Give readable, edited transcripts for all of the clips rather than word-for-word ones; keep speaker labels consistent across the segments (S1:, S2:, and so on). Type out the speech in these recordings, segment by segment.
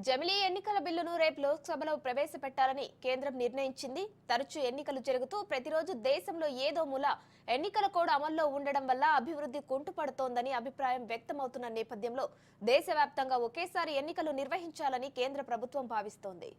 S1: జమిలీ ఎన్నికల బిల్లును రేపు లోక్సభలో ప్రవేశపెట్టాలని కేంద్రం నిర్ణయించింది. తరచూ ఎన్నికలు జరుగుతూ ప్రతిరోజు దేశంలో ఏదో మూల ఎన్నికల కోడ్ అమల్లో ఉండడం వల్ల అభివృద్ధి కుంటుపడుతోందని అభిప్రాయం వ్యక్తమవుతున్న నేపథ్యంలో దేశవ్యాప్తంగా ఒకేసారి ఎన్నికలు నిర్వహించాలని కేంద్ర ప్రభుత్వం భావిస్తోంది.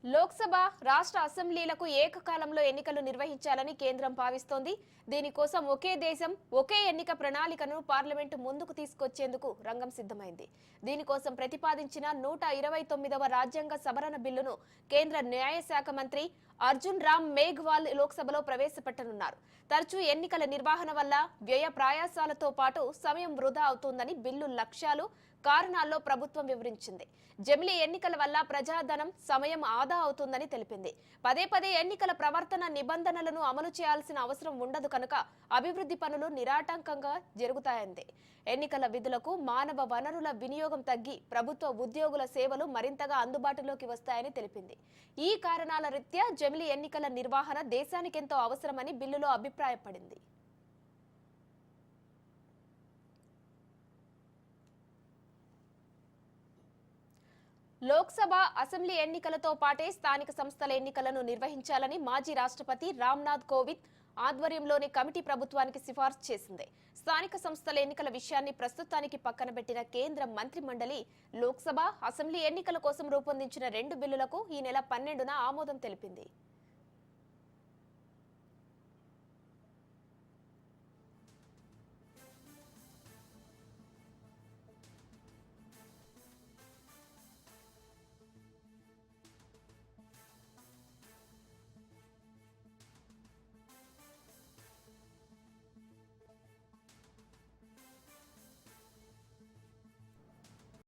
S1: లోక్సభ, రాష్ట్ర అసెంబ్లీలకు ఏకకాలంలో ఎన్నికలు నిర్వహించాలని కేంద్రం భావిస్తోంది. దీనికోసం ఒకే దేశం ఒకే ఎన్నిక ప్రణాళికను పార్లమెంటు ముందుకు తీసుకొచ్చేందుకు రంగం సిద్ధమైంది. దీనికోసం ప్రతిపాదించిన 129వ రాజ్యాంగ సవరణ బిల్లును కేంద్ర న్యాయశాఖ మంత్రి అర్జున్ రామ్ మేఘ్వాల్ లోక్సభలో ప్రవేశపెట్టనున్నారు. తరచూ ఎన్నికల నిర్వహణ వల్ల వ్యయ ప్రయాసాలతో పాటు సమయం వృధా అవుతోందని బిల్లు లక్ష్యాలు, కారణాల్లో ప్రభుత్వం వివరించింది. జమిలీ ఎన్నికల వల్ల ప్రజాధనం, సమయం ఆదా అవుతుందని తెలిపింది. పదే పదే ఎన్నికల ప్రవర్తన నిబంధనలను అమలు చేయాల్సిన అవసరం ఉండదు కనుక అభివృద్ధి పనులు నిరాటంకంగా జరుగుతాయంది. ఎన్నికల విధులకు మానవ వనరుల వినియోగం తగ్గి ప్రభుత్వ ఉద్యోగుల సేవలు మరింతగా అందుబాటులోకి వస్తాయని తెలిపింది. ఈ కారణాల రీత్యా జమిలీ ఎన్నికల నిర్వహణ దేశానికెంతో అవసరమని బిల్లులో అభిప్రాయపడింది. లోక్సభ, అసెంబ్లీ ఎన్నికలతో పాటే స్థానిక సంస్థల ఎన్నికలను నిర్వహించాలని మాజీ రాష్ట్రపతి రామ్నాథ్ కోవింద్ ఆధ్వర్యంలోని కమిటీ ప్రభుత్వానికి సిఫార్సు చేసింది. స్థానిక సంస్థల ఎన్నికల విషయాన్ని ప్రస్తుతానికి పక్కన పెట్టిన కేంద్ర మంత్రి మండలి లోక్సభ, అసెంబ్లీ ఎన్నికల కోసం రూపొందించిన 2 బిల్లులకు ఈ నెల 12న ఆమోదం తెలిపింది.